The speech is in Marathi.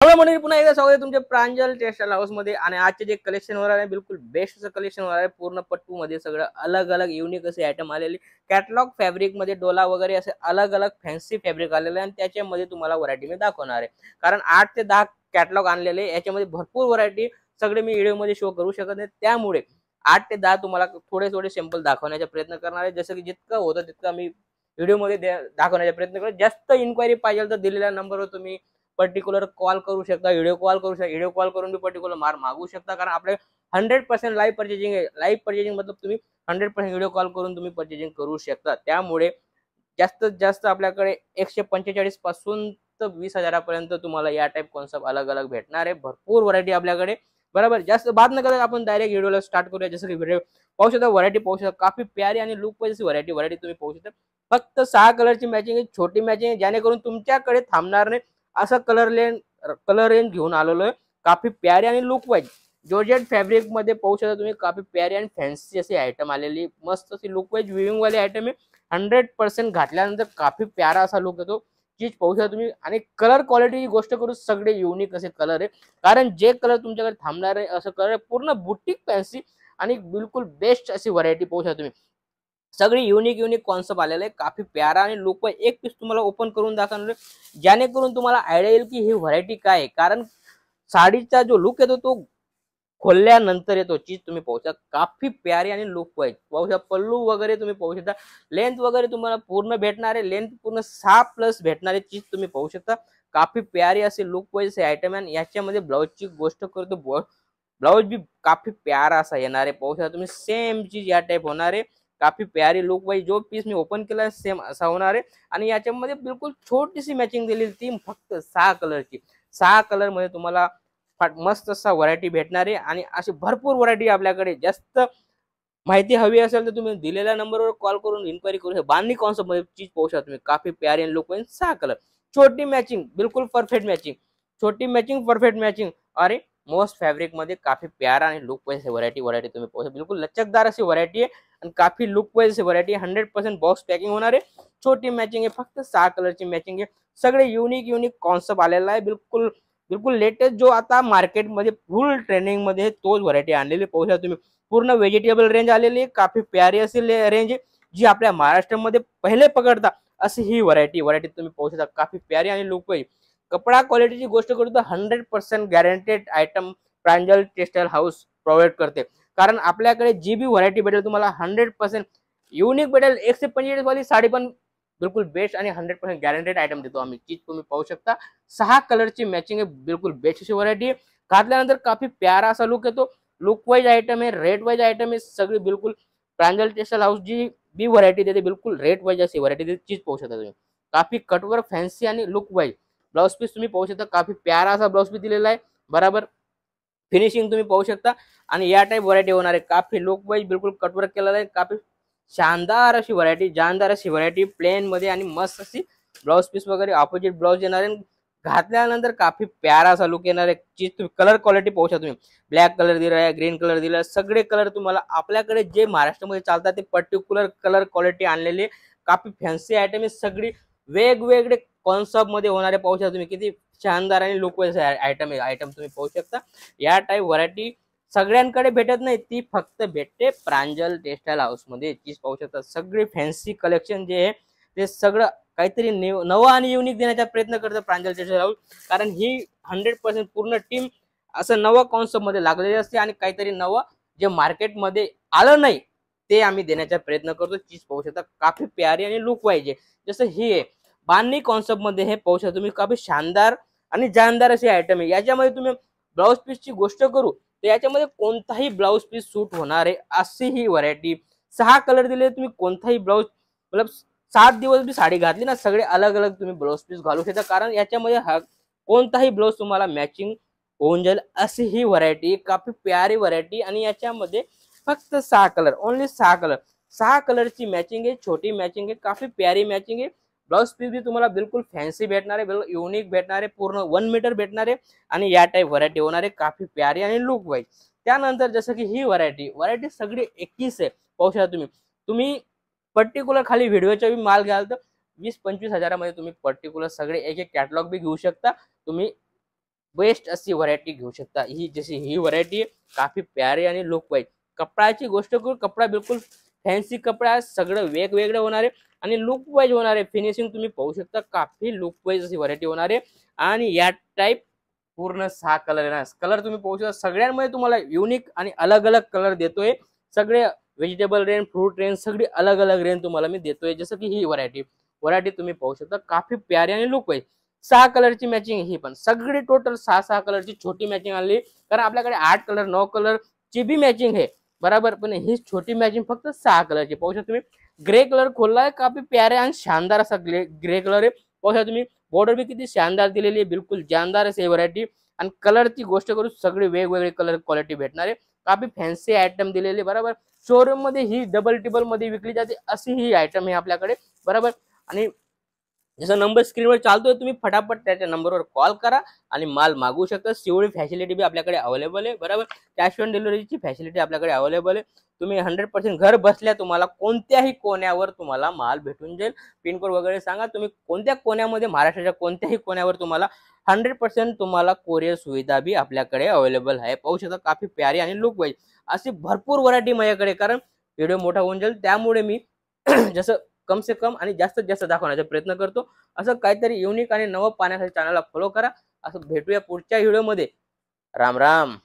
नमस्कार मंडळी, पुन्हा एकदा स्वागत आहे तुमच्या प्रांजल टेक्सटाईल हाऊस मध्ये। आणि आजचे जे कलेक्शन होणार आहे बिलकुल बेस्ट असं कलेक्शन होणार आहे। पूर्ण पट्टू मध्ये सगळं अलग अलग युनिक असे आयटम आलेले, कॅटलॉग फॅब्रिक मध्ये डोला वगैरे असे अलग अलग फॅन्सी फॅब्रिक आलेले आणि त्याच्यामध्ये तुम्हाला व्हरायटी मी दाखवणार आहे। कारण 8 ते 10 कॅटलॉग आणलेले, याच्यामध्ये भरपूर व्हरायटी सगळे मी व्हिडिओ मध्ये शो करू शकत नाही, त्यामुळे 8 ते 10 तुम्हाला थोडे थोडे सॅम्पल दाखवण्याचा प्रयत्न करणार आहे। जसं की जितकं होतं तितकं मी व्हिडिओ मध्ये दाखवण्याचा प्रयत्न करतो। जास्त इन्क्वायरी पाहिजे तर दिलेल्या नंबरवर तुम्ही पर्टिक्युलर कॉल करू शकता, व्हिडिओ कॉल करू शकता, व्हिडिओ कॉल करून भी पर्टिक्युलर माल मागू शकता। कारण आपले 100% लाईव्ह पर्चेसिंग आहे। लाईव्ह पर्चेसिंग मतलब तुम्ही 100% व्हिडिओ कॉल करून तुम्ही पर्चेसिंग करू शकता। त्यामुळे जास्तीत जास्त आपल्याकडे 145 पासून तर 20,000 पर्यंत तुम्हाला या टाइप कॉन्सेप्ट अलग अलग भेटणार आहे। भरपूर व्हरायटी आपल्याकडे, बरोबर। जास्त बात न करता आपण डायरेक्ट व्हिडिओला स्टार्ट करूया। जसं की व्हिडिओ पाहू शकता, व्हरायटी पाहू शकता, काफी प्यारी आणि लुक वाईज व्हरायटी तुम्ही पाहू शकता। फक्त 6 कलरची मॅचिंग आहे, छोटी मॅचिंग आहे, जेणेकरून तुमच्याकडे थांबणार नाही असं कलर रेंज घेऊन आलेलो आहे। काफी प्यारी आणि लुक वाईज जॉर्जेट फॅब्रिक मध्ये पाहू शकता तुम्ही, काफी प्यारी आणि फॅन्सी असे आयटम आलेली, मस्त अशी लुक वाईज विविंग वाले आयटम आहे। 100% घातल्यानंतर काफी प्यारा असा लुक येतो, चीज पाहू शकता तुम्ही। आणि कलर क्वालिटीची गोष्ट करू, सगळे युनिक असे कलर आहे। कारण जे कलर तुमच्याकडे थांबणार आहे असं कलर पूर्ण बुटीक फॅन्सी आणि बिलकुल बेस्ट अशी व्हरायटी पाहू शकता तुम्ही। सगळी युनिक कॉन्सेप्ट आलेला आहे, काफी प्यारा आणि लुक वाईज। एक पीस तुम्हाला ओपन करून दाखवणार, जेणेकरून तुम्हाला आयडिया येईल की ही व्हरायटी काय आहे। कारण साडीचा जो लुक येतो तो खोलल्यानंतर येतो, चीज तुम्ही पाहू शकता, काफी प्यारी आणि लुक वाईज पाहू शकता। पल्लू वगैरे तुम्ही पाहू शकता, लेंथ वगैरे तुम्हाला पूर्ण भेटणार आहे, लेंथ पूर्ण 6+ भेटणार आहे, चीज तुम्ही पाहू शकता। काफी प्यारी असे लुक वाईज हे आयटम आहे। याच्यामध्ये ब्लाउजची गोष्ट करतो, ब्लाउज भी काफी प्यारा असा येणार आहे, पाहू शकता तुम्ही। सेम चीज या टाइप होणार आहे, काफी प्यारी लुक वाईज। जो पीस मी ओपन केला सेम असा होणार आहे। आणि याच्यामध्ये बिलकुल छोटीशी मॅचिंग दिलेली, ती फक्त 6 कलरची। 6 कलर मध्ये तुम्हाला मस्त असा व्हरायटी भेटणार आहे। आणि अशी भरपूर व्हरायटी आपल्याकडे। जास्त माहिती हवी असेल तर तुम्ही दिलेल्या नंबरवर कॉल करून इन्क्वायरी करू शकता। बांधणी कॉन्सेप्ट मध्ये चीज पाहू शकता तुम्ही, काफी प्यारी आणि लुक वाईज। 6 कलर, छोटी मॅचिंग, बिलकुल परफेक्ट मॅचिंग, छोटी मॅचिंग परफेक्ट मॅचिंग। अरे मोस्ट फॅब्रिक मध्ये काफी प्यारा आणि लुक वाईज व्हरायटी तुम्ही पाहू शकता। बिलकुल लचकदार अशी व्हरायटी आहे आणि काफी look wise variety. 100% box packing होणार आहे, छोटी मॅचिंग आहे, फक्त 6 कलरची मॅचिंग आहे। सगळे युनिक कॉन्सेप्ट आलेला आहे, बिलकुल लेटेस्ट जो आता मार्केटमध्ये फुल ट्रेंडिंग मध्ये तोच व्हरायटी आणलेली पाहू शकता तुम्ही। पूर्ण व्हेजिटेबल रेंज आलेली आहे, काफी प्यारी अशी रेंज आहे, जी आपल्या महाराष्ट्रामध्ये पहिले पकडता अशी ही व्हरायटी तुम्ही पाहू शकता। काफी प्यारी आणि लुक वाईज। कपडा क्वालिटीची गोष्ट करू तर 100% गॅरंटेड आयटम प्रांजल टेक्सटाईल हाऊस प्रोव्हाइड करते। कारण आपल्याकडे जी भी व्हरायटी भेटेल तुम्हाला 100% युनिक भेटेल। 145 वाली साडी पण बिलकुल बेस्ट आणि 100% गॅरंटेड आयटम देतो आम्ही, चीज तुम्ही पाहू शकता। 6 कलरची मॅचिंग आहे, बिलकुल बेस्ट अशी व्हरायटी आहे। घातल्यानंतर काफी प्यारा असा लुक येतो, लुक वाईज आयटम आहे, रेट वाईज आयटम आहे, सगळी बिलकुल प्रांजल टेक्सटाईल हाऊस जी बी व्हरायटी देते बिलकुल रेट वाईज अशी व्हरायटी देते, चीज पाहू शकता तुम्ही। काफी कटवर्क फॅन्सी आणि लुक वाईज। ब्लाउज पीस तुम्ही पाहू शकता, काफी प्यारा असा ब्लाउज पीस दिलेला आहे, बराबर। फिनिशिंग तुम्ही पाहू शकता। आणि या टाइप व्हरायटी होणार आहे, काफी लुक वाईज बिलकुल कटवर्क केलेला आहे, काफी शानदार अशी व्हरायटी, जानदार अशी व्हरायटी प्लेन मध्ये। आणि मस्त अशी ब्लाउज पीस वगैरे ऑपोजिट ब्लाउज येणार आहे। घातल्यानंतर काफी प्यारा असा लुक येणार आहे, चीज तुम्ही कलर क्वालिटी पाहू शकता तुम्ही। ब्लॅक कलर दिला आहे, ग्रीन कलर दिला आहे, सगळे कलर तुम्हाला आपल्याकडे जे महाराष्ट्रामध्ये चालतात ते पर्टिक्युलर कलर क्वालिटी आणलेली आहे। काफी फॅन्सी आयटम आहे, सगळी वेगवेगळे कॉन्सेप्ट मध्ये होणारे पाहू शकता तुम्ही। किती शानदार आणि लुक वाईज आयटम तुम्ही पाहू शकता। या टाइप व्हरायटी सगळ्यांकडे भेटत नाही, ती फक्त भेटते प्रांजल टेक्सटाईल हाऊस मध्ये, चीज पाहू शकता। सगळे फॅन्सी कलेक्शन जे आहे ते सगळं काहीतरी नवं आणि युनिक देण्याचा प्रयत्न करतं प्रांजल टेक्सटाईल हाऊस। कारण ही 100% पूर्ण टीम असं नवं कॉन्सेप्ट मध्ये लागलेली असते आणि काहीतरी नवं जे मार्केटमध्ये आलं नाही ते आम्ही देण्याचा प्रयत्न करतो, चीज पाहू शकता। काफी प्यारी आणि लुक वाईज आहे। जसं ही आहे बांधणी कॉन्सेप्ट मध्ये, हे पाहू शकता तुम्ही, काफी शानदार आणि जानदार अशी आयटम आहे। याच्यामध्ये तुम्ही ब्लाउज पीसची गोष्ट करू तर याच्यामध्ये कोणताही ब्लाउज पीस सूट होणार आहे अशी ही व्हरायटी। 6 कलर दिले, तुम्ही कोणताही ब्लाउज मतलब 7 दिवस भी साडी घातली ना, सगळे अलग अलग तुम्ही ब्लाउज पीस घालू शकता। कारण याच्यामध्ये कोणताही ब्लाउज तुम्हाला मॅचिंग होऊन जाईल अशी ही व्हरायटी, काफी प्यारी व्हरायटी। आणि याच्यामध्ये फक्त 6 कलर, ओनली 6 कलर, 6 कलरची मॅचिंग आहे, छोटी मॅचिंग आहे, काफी प्यारी मॅचिंग आहे। ब्लाउज पीस भी तुम्हाला बिलकुल फॅन्सी भेटणार आहे, बिलकुल युनिक भेटणार आहे, पूर्ण 1 मीटर भेटणार आहे। आणि या टाइप व्हरायटी होणार आहे, काफी प्यारी आणि लुक वाईज। त्यानंतर जसं की ही व्हरायटी सगळी 21 आहे, पाहू शकता तुम्ही पर्टिक्युलर खाली व्हिडिओचा भी माल घ्याल तर 20-25 हजारामध्ये तुम्ही पर्टिक्युलर सगळे एक एक कॅटलॉग भी घेऊ शकता। तुम्ही बेस्ट अशी व्हरायटी घेऊ शकता। ही जशी ही व्हरायटी काफी प्यारी आणि लुक वाईज। कपड्याची गोष्ट करू, कपडा बिलकुल फॅन्सी कपडा आहे, सगळं वेगवेगळं होणार आहे आणि लुक वाईज होणार आहे। फिनिशिंग तुम्ही पाहू शकता, काफी लुक वाईज अशी व्हरायटी होणार आहे आणि या टाईप पूर्ण 6 कलर येणार। कलर तुम्ही पाहू शकता, सगळ्यांमध्ये तुम्हाला युनिक आणि अलग अलग कलर देतोय। सगळे व्हेजिटेबल रेंज, फ्रूट रेंज, सगळी अलग अलग रेंज तुम्हाला मी देतोय। जसं की ही व्हरायटी तुम्ही पाहू शकता, काफी प्यारी आणि लुक वाईज। 6 कलरची मॅचिंग ही पण सगळी टोटल 6 कलरची छोटी मॅचिंग आली, कारण आपल्याकडे 8 कलर 9 कलर ची बी मॅचिंग आहे बराबर, पण ही छोटी मॅचिंग फक्त 6 कलरची। पाहू शकता तुम्ही ग्रे कलर खोललाय, काफी प्यारा आणि शानदार असा ग्रे कलर आहे। पाहू शकता तुम्ही बॉर्डर भी किती शानदार दिलेली आहे, बिलकुल जानदार असे व्हरायटी। आणि कलरची गोष्ट करू, सगळे वेगवेगळे कलर क्वालिटी भेटणार आहे, काफी फॅन्सी आयटम दिलेले बरोबर। शोरूम मध्ये ही डबल टिबल मध्ये विकली जाते अशी ही आयटम आहे आपल्याकडे बरोबर। आणि जसा नंबर स्क्रीनवर चालतोय, तुम्ही फटाफट त्याच्या नंबरवर कॉल करा आणि माल मागवू शकता। सीओडी फॅसिलिटी बी आपल्याकडे अवेलेबल आहे बरोबर। कॅश ऑन डिलिव्हरीची फॅसिलिटी आपल्याकडे अवेलेबल आहे। तुम्ही 100% घर बसल्या तुम्हाला कोणत्याही कोण्यावर तुम्हाला माल भेटून जाईल। पिनकोड वगैरे सांगा, तुम्ही कोणत्या कोण्यामध्ये, महाराष्ट्राच्या कोणत्याही कोण्यावर तुम्हाला 100% तुम्हाला कोरियर सुविधा बी आपल्याकडे अवेलेबल आहे। पाहू शकता काफी प्यारी आणि लुक वाईज अशी भरपूर व्हरायटी माझ्याकडे, कारण व्हिडिओ मोठा होऊन जाईल त्यामुळे मी जसं कम से कम आणि जास्तीत जास्त दाखवण्याचा प्रयत्न करतो। असं काहीतरी युनिक आणि नवं पाहण्यासाठी चॅनलला फॉलो करा। असं भेटूया पुढच्या व्हिडिओमध्ये। राम राम।